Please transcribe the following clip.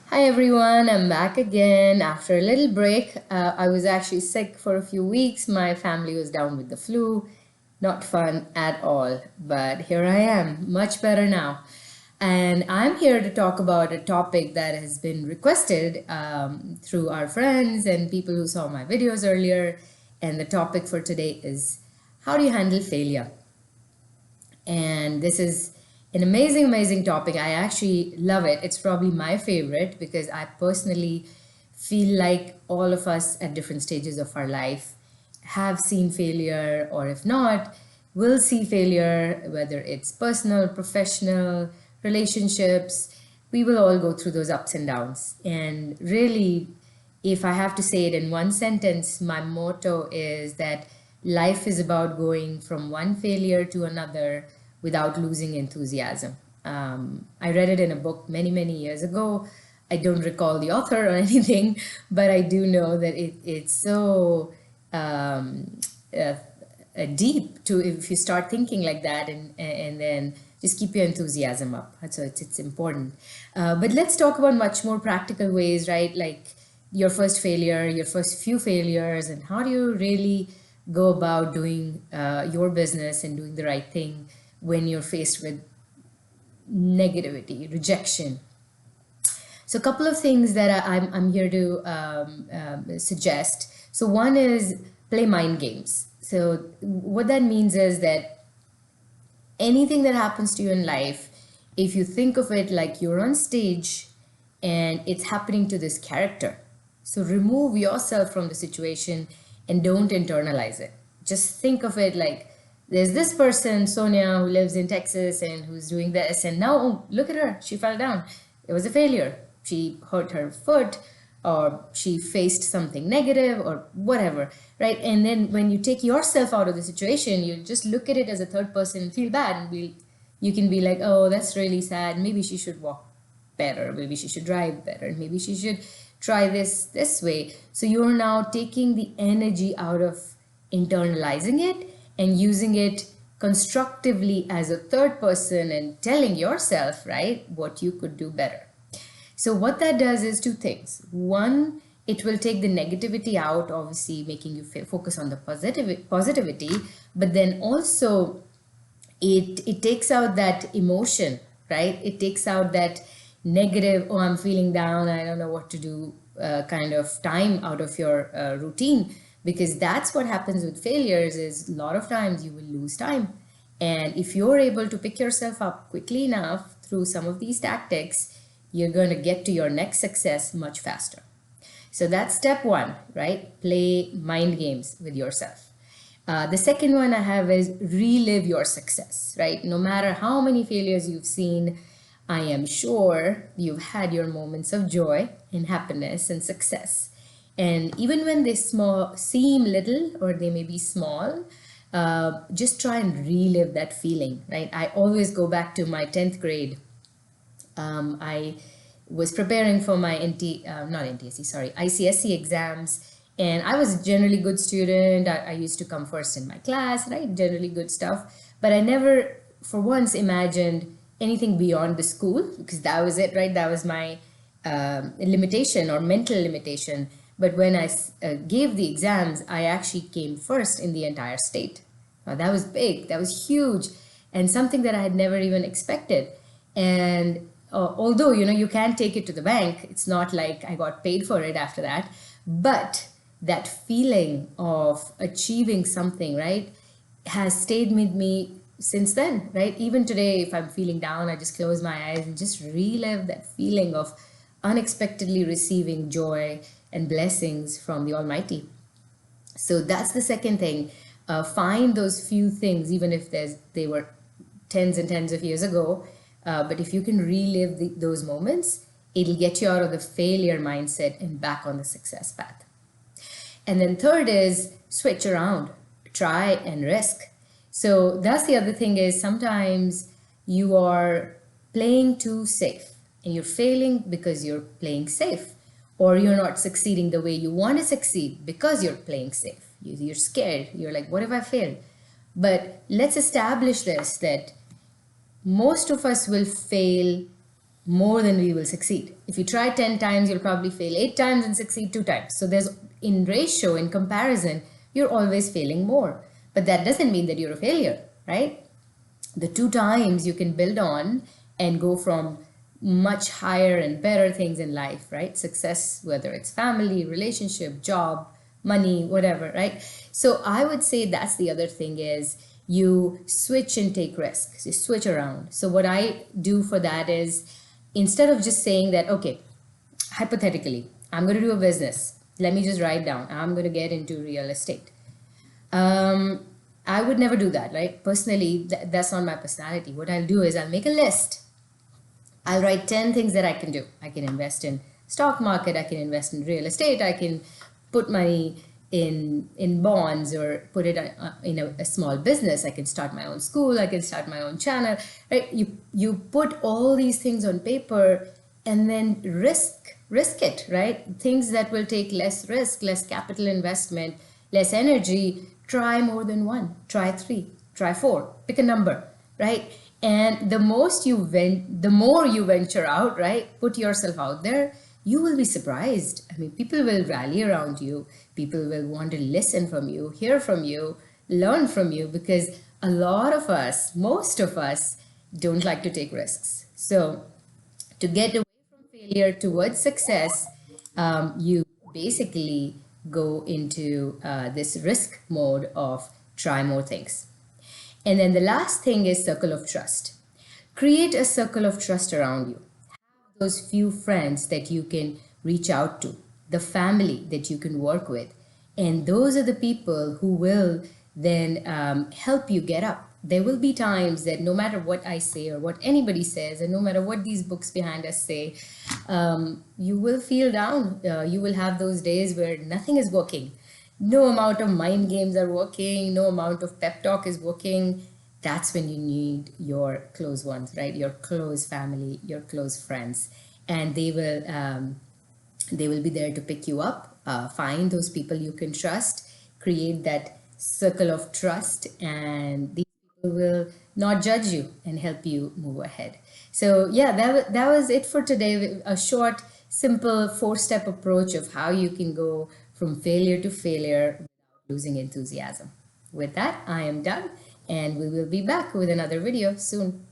Hi everyone, I'm back again after a little break. I was actually sick for a few weeks. My family was down with the flu. Not fun at all, but here I am, much better now. And I'm here to talk about a topic that has been requested through our friends and people who saw my videos earlier. And the topic for today is how do you handle failure? And this is an amazing topic. I actually love it. It's probably my favorite because I personally feel like all of us at different stages of our life have seen failure, or if not, will see failure, whether it's personal, professional, relationships. We will all go through those ups and downs. And really, if I have to say it in one sentence, my motto is that life is about going from one failure to another without losing enthusiasm. I read it in a book many years ago. I don't recall the author or anything, but I do know that it's so um, uh, deep to if you start thinking like that and then just keep your enthusiasm up. So it's important. But let's talk about much more practical ways, right? Like your first failure, your first few failures, and how do you really go about doing your business and doing the right thing when you're faced with negativity, rejection. So a couple of things that I'm here to suggest. So one is play mind games. So what that means is that anything that happens to you in life, if you think of it like you're on stage and it's happening to this character, so remove yourself from the situation and don't internalize it. Just think of it like there's this person, Sonia, who lives in Texas and who's doing this, and now oh, look at her, she fell down. It was a failure. She hurt her foot, or she faced something negative, or whatever, right? And then when you take yourself out of the situation, you just look at it as a third person and feel bad, and you can be like, oh, that's really sad. Maybe she should walk better. Maybe she should drive better. Maybe she should try this way. So you're now taking the energy out of internalizing it and using it constructively as a third person and telling yourself, right, what you could do better. So what that does is two things. One, it will take the negativity out, obviously making you focus on the positivity, but then also it takes out that emotion, right? It takes out that negative, oh, I'm feeling down, I don't know what to do, kind of time out of your routine, because that's what happens with failures is a lot of times you will lose time. And if you're able to pick yourself up quickly enough through some of these tactics, you're going to get to your next success much faster. So that's step one, right? Play mind games with yourself. The second one I have is relive your success, right? No matter how many failures you've seen, I am sure you've had your moments of joy and happiness and success. And even when they seem little or they may be small, just try and relive that feeling, right? I always go back to my 10th grade. I was preparing for my not NTSC, sorry, ICSE exams. And I was a generally good student. I used to come first in my class, right? Generally good stuff. But I never, for once, imagined anything beyond the school because that was it, right? That was my limitation or mental limitation. But when I gave the exams, I actually came first in the entire state. Now, that was big, that was huge, and something that I had never even expected. And although, you can take it to the bank, it's not like I got paid for it after that. But that feeling of achieving something, right, has stayed with me since then, right? Even today, if I'm feeling down, I just close my eyes and just relive that feeling of unexpectedly receiving joy and blessings from the Almighty. So that's the second thing. Find those few things, even if they were tens and tens of years ago. But if you can relive those moments, it'll get you out of the failure mindset and back on the success path. And then third is switch around, try and risk. So that's the other thing is sometimes you are playing too safe and you're failing because you're playing safe, or you're not succeeding the way you want to succeed because you're playing safe. You're scared. You're like, what if I fail? But let's establish this that most of us will fail more than we will succeed. If you try 10 times, you'll probably fail 8 times and succeed 2 times. So there's, in ratio, in comparison, you're always failing more. But that doesn't mean that you're a failure, right? The 2 times you can build on and go from much higher and better things in life, right? Success, whether it's family, relationship, job, money, whatever, right? So I would say that's the other thing is you switch and take risks. You switch around. So what I do for that is instead of just saying that, okay, hypothetically, I'm going to do a business. Let me just write down, I'm going to get into real estate. Um, I would never do that, right? Personally, that's not my personality. What I'll do is I'll make a list. I'll write 10 things that I can do. I can invest in stock market, I can invest in real estate, I can put money in bonds or put it in a small business. I can start my own school, I can start my own channel, right? You put all these things on paper and then risk it, right? Things that will take less risk, less capital investment, less energy. Try more than one, try 3, try 4, pick a number, right? And the more you venture out, right, put yourself out there, you will be surprised. I mean, people will rally around you, people will want to listen from you, hear from you, learn from you, because a lot of us, most of us, don't like to take risks. So to get away from failure towards success, you basically go into this risk mode of try more things. And then the last thing is circle of trust. Create a circle of trust around you. Those few friends that you can reach out to, the family that you can work with. And those are the people who will then help you get up. There will be times that no matter what I say or what anybody says, and no matter what these books behind us say, you will feel down. You will have those days where nothing is working. No amount of mind games are working, no amount of pep talk is working. That's when you need your close ones, right? Your close family, your close friends, and they will be there to pick you up. Find those people you can trust, create that circle of trust, and these people will not judge you and help you move ahead. So yeah, that was it for today. A short, simple 4-step approach of how you can go from failure to failure without losing enthusiasm. With that, I am done, and we will be back with another video soon.